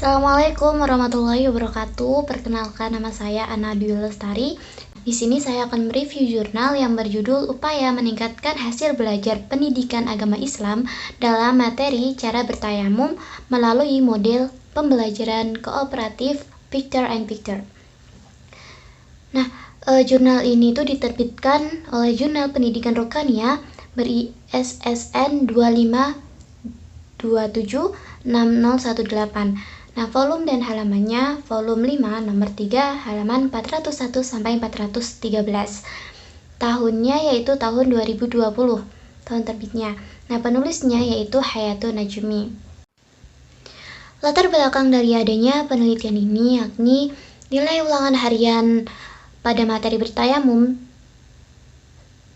Assalamualaikum warahmatullahi wabarakatuh. Perkenalkan, nama saya Ana Dwi Lestari. Di sini saya akan mereview jurnal yang berjudul Upaya Meningkatkan Hasil Belajar Pendidikan Agama Islam dalam materi cara bertayamum melalui model pembelajaran kooperatif Picture and Picture. Nah, jurnal ini tuh diterbitkan oleh Jurnal Pendidikan Rokaniyah ber-ISSN 25276018. Nah, volume dan halamannya volume 5 nomor 3 halaman 401 sampai 413. Tahunnya yaitu tahun 2020, tahun terbitnya. Nah, penulisnya yaitu Hayatun Najmi. Latar belakang dari adanya penelitian ini yakni nilai ulangan harian pada materi bertayamum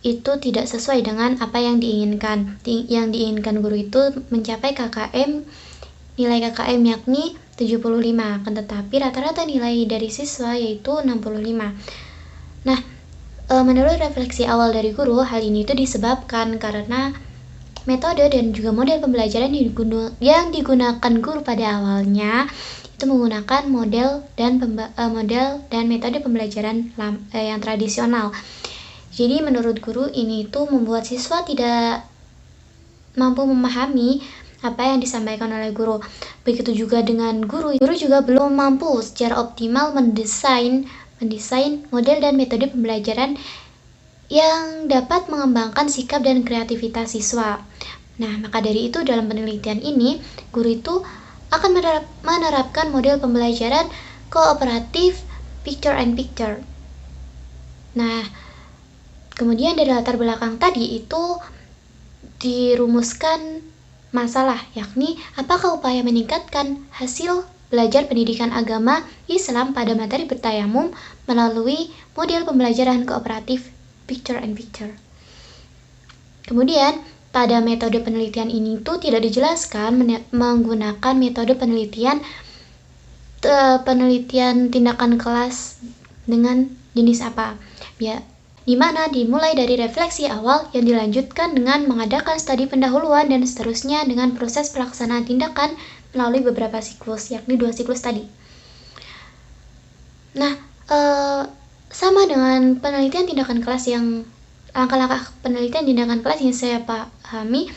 itu tidak sesuai dengan apa yang diinginkan. Yang diinginkan guru itu mencapai KKM, nilai KKM yakni 75, akan tetapi rata-rata nilai dari siswa yaitu 65. Nah, menurut refleksi awal dari guru, hal ini itu disebabkan karena metode dan juga model pembelajaran yang digunakan guru pada awalnya itu menggunakan model dan metode pembelajaran yang tradisional. Jadi menurut guru ini itu membuat siswa tidak mampu memahami apa yang disampaikan oleh guru. Begitu juga dengan guru juga belum mampu secara optimal mendesain model dan metode pembelajaran yang dapat mengembangkan sikap dan kreativitas siswa. Nah, maka dari itu dalam penelitian ini, guru itu akan menerapkan model pembelajaran kooperatif Picture and Picture. Nah, kemudian dari latar belakang tadi itu dirumuskan masalah, yakni apakah upaya meningkatkan hasil belajar pendidikan agama Islam pada materi bertayamum melalui model pembelajaran kooperatif Picture and Picture. Kemudian pada metode penelitian ini tuh tidak dijelaskan menggunakan metode penelitian tindakan kelas dengan jenis apa, ya, di mana dimulai dari refleksi awal yang dilanjutkan dengan mengadakan studi pendahuluan dan seterusnya dengan proses pelaksanaan tindakan melalui beberapa siklus, yakni 2 siklus tadi. Nah, sama dengan penelitian tindakan kelas yang langkah-langkah penelitian tindakan kelas yang saya pahami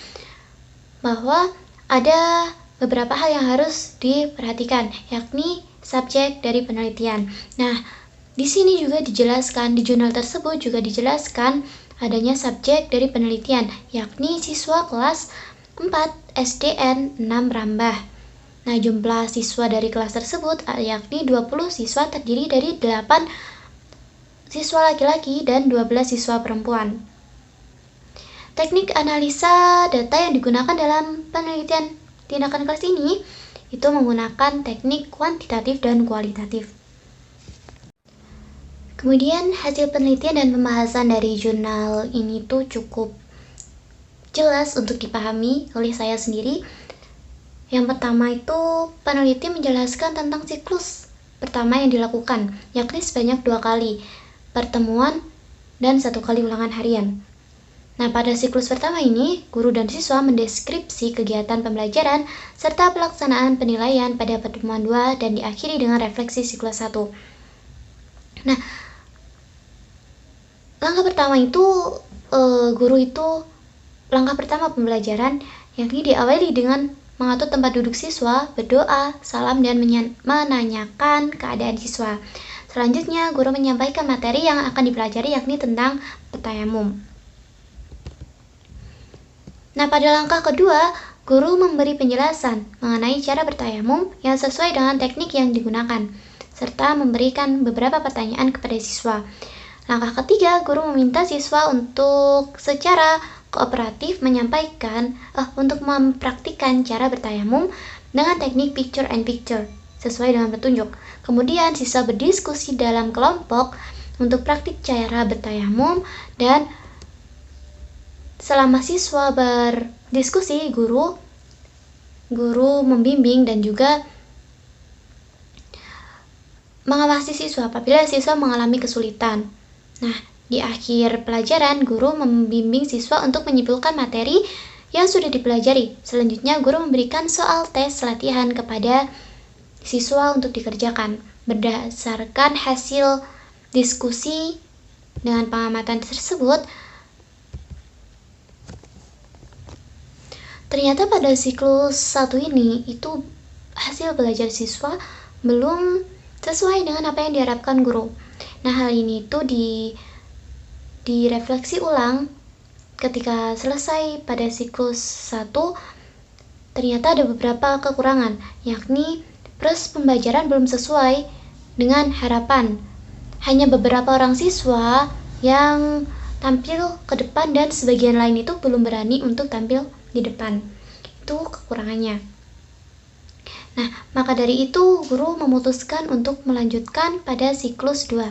bahwa ada beberapa hal yang harus diperhatikan, yakni subjek dari penelitian. Nah, di sini juga dijelaskan, di jurnal tersebut juga dijelaskan adanya subjek dari penelitian, yakni siswa kelas 4 SDN 6 Rambah. Nah, jumlah siswa dari kelas tersebut yakni 20 siswa terdiri dari 8 siswa laki-laki dan 12 siswa perempuan. Teknik analisa data yang digunakan dalam penelitian tindakan kelas ini itu menggunakan teknik kuantitatif dan kualitatif. Kemudian hasil penelitian dan pembahasan dari jurnal ini tuh cukup jelas untuk dipahami oleh saya sendiri. Yang pertama itu peneliti menjelaskan tentang siklus pertama yang dilakukan, yakni sebanyak 2 kali pertemuan dan 1 kali ulangan harian. Nah, pada siklus pertama ini, guru dan siswa mendeskripsi kegiatan pembelajaran serta pelaksanaan penilaian pada pertemuan 2 dan diakhiri dengan refleksi siklus 1. Nah, langkah pertama itu langkah pertama pembelajaran yakni diawali dengan mengatur tempat duduk siswa, berdoa, salam, dan menanyakan keadaan siswa. Selanjutnya, guru menyampaikan materi yang akan dipelajari yakni tentang bertayamum. Nah, pada langkah kedua, guru memberi penjelasan mengenai cara bertayamum yang sesuai dengan teknik yang digunakan, serta memberikan beberapa pertanyaan kepada siswa. Langkah ketiga, guru meminta siswa untuk secara kooperatif untuk mempraktikkan cara bertayamum dengan teknik Picture and Picture sesuai dengan petunjuk. Kemudian siswa berdiskusi dalam kelompok untuk praktik cara bertayamum, dan selama siswa berdiskusi, guru membimbing dan juga mengawasi siswa apabila siswa mengalami kesulitan. Nah, di akhir pelajaran, guru membimbing siswa untuk menyimpulkan materi yang sudah dipelajari. Selanjutnya, guru memberikan soal tes latihan kepada siswa untuk dikerjakan berdasarkan hasil diskusi. Dengan pengamatan tersebut, ternyata pada siklus 1 ini itu hasil belajar siswa belum sesuai dengan apa yang diharapkan guru. Nah, hal ini itu direfleksi ulang ketika selesai pada siklus 1. Ternyata ada beberapa kekurangan, yakni proses pembelajaran belum sesuai dengan harapan. Hanya beberapa orang siswa yang tampil ke depan dan sebagian lain itu belum berani untuk tampil di depan. Itu kekurangannya. Nah, maka dari itu guru memutuskan untuk melanjutkan pada siklus 2.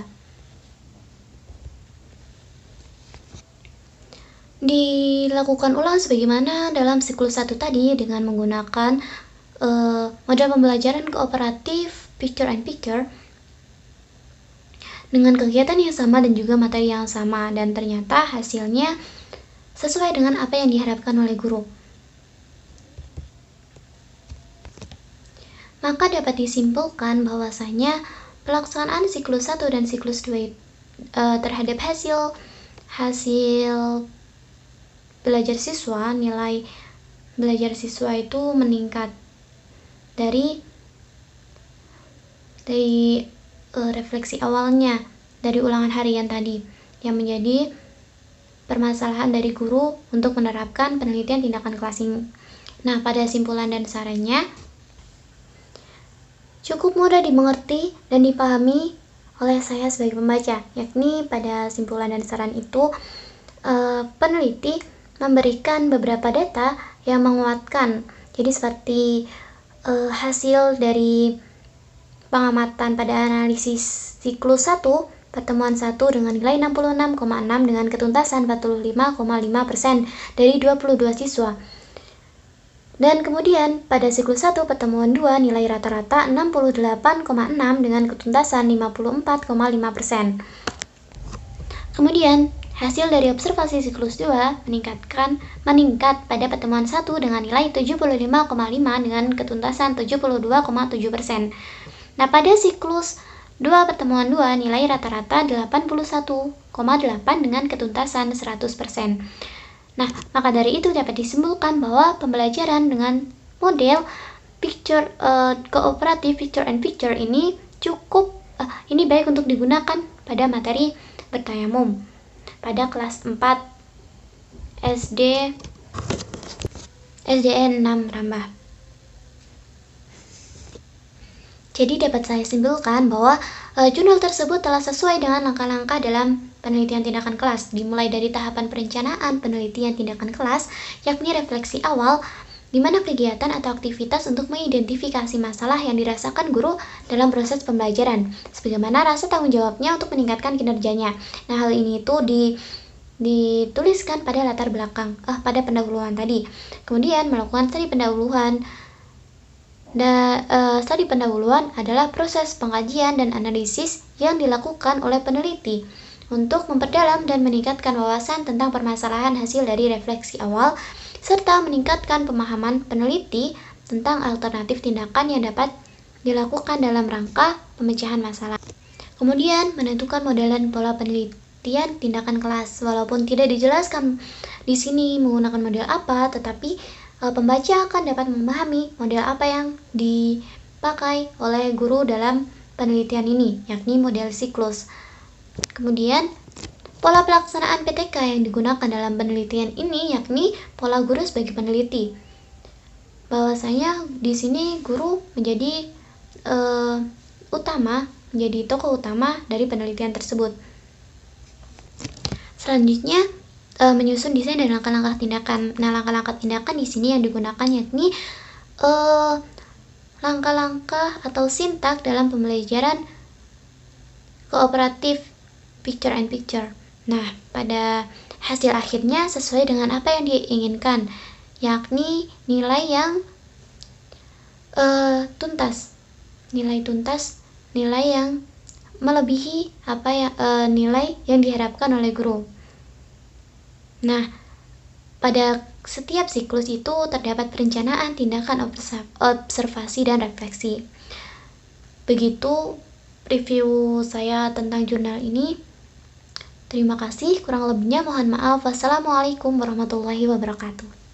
Dilakukan ulang sebagaimana dalam siklus 1 tadi dengan menggunakan model pembelajaran kooperatif picture and picture dengan kegiatan yang sama dan juga materi yang sama, dan ternyata hasilnya sesuai dengan apa yang diharapkan oleh guru. Maka dapat disimpulkan bahwasanya pelaksanaan siklus 1 dan siklus 2 terhadap hasil belajar siswa, nilai belajar siswa itu meningkat dari refleksi awalnya dari ulangan harian tadi, yang menjadi permasalahan dari guru untuk menerapkan penelitian tindakan kelas ini. Nah, pada simpulan dan sarannya cukup mudah dimengerti dan dipahami oleh saya sebagai pembaca, yakni pada simpulan dan saran itu peneliti memberikan beberapa data yang menguatkan. Jadi seperti hasil dari pengamatan pada analisis siklus 1, pertemuan 1 dengan nilai 66,6 dengan ketuntasan 45,5% dari 22 siswa. Dan kemudian pada siklus 1 pertemuan 2 nilai rata-rata 68,6 dengan ketuntasan 54,5%. Kemudian hasil dari observasi siklus 2 meningkat pada pertemuan 1 dengan nilai 75,5 dengan ketuntasan 72,7%. Nah, pada siklus 2 pertemuan 2 nilai rata-rata 81,8 dengan ketuntasan 100%. Nah, maka dari itu dapat disimpulkan bahwa pembelajaran dengan model kooperatif picture and picture ini ini baik untuk digunakan pada materi bertayamum pada kelas 4 SDN 6 Rambah. Jadi dapat saya simpulkan bahwa jurnal tersebut telah sesuai dengan langkah-langkah dalam penelitian tindakan kelas, dimulai dari tahapan perencanaan penelitian tindakan kelas, yakni refleksi awal, di mana kegiatan atau aktivitas untuk mengidentifikasi masalah yang dirasakan guru dalam proses pembelajaran, sebagaimana rasa tanggung jawabnya untuk meningkatkan kinerjanya. Nah, hal ini itu dituliskan pada latar belakang, pada pendahuluan tadi. Kemudian melakukan studi pendahuluan. Studi pendahuluan adalah proses pengkajian dan analisis yang dilakukan oleh peneliti untuk memperdalam dan meningkatkan wawasan tentang permasalahan hasil dari refleksi awal, serta meningkatkan pemahaman peneliti tentang alternatif tindakan yang dapat dilakukan dalam rangka pemecahan masalah. Kemudian menentukan model dan pola penelitian tindakan kelas. Walaupun tidak dijelaskan di sini menggunakan model apa, tetapi pembaca akan dapat memahami model apa yang dipakai oleh guru dalam penelitian ini, yakni model siklus. Kemudian, pola pelaksanaan PTK yang digunakan dalam penelitian ini yakni pola guru sebagai peneliti. Bahwasanya di sini guru menjadi menjadi tokoh utama dari penelitian tersebut. Selanjutnya, menyusun desain dan langkah-langkah tindakan. Nah, langkah-langkah tindakan di sini yang digunakan yakni langkah-langkah atau sintak dalam pembelajaran kooperatif picture and picture. Nah, pada hasil akhirnya sesuai dengan apa yang diinginkan, yakni nilai yang tuntas. Nilai yang melebihi nilai yang diharapkan oleh guru. Nah, pada setiap siklus itu terdapat perencanaan, tindakan, observasi, dan refleksi. Begitu review saya tentang jurnal ini. Terima kasih, kurang lebihnya mohon maaf. Wassalamualaikum warahmatullahi wabarakatuh.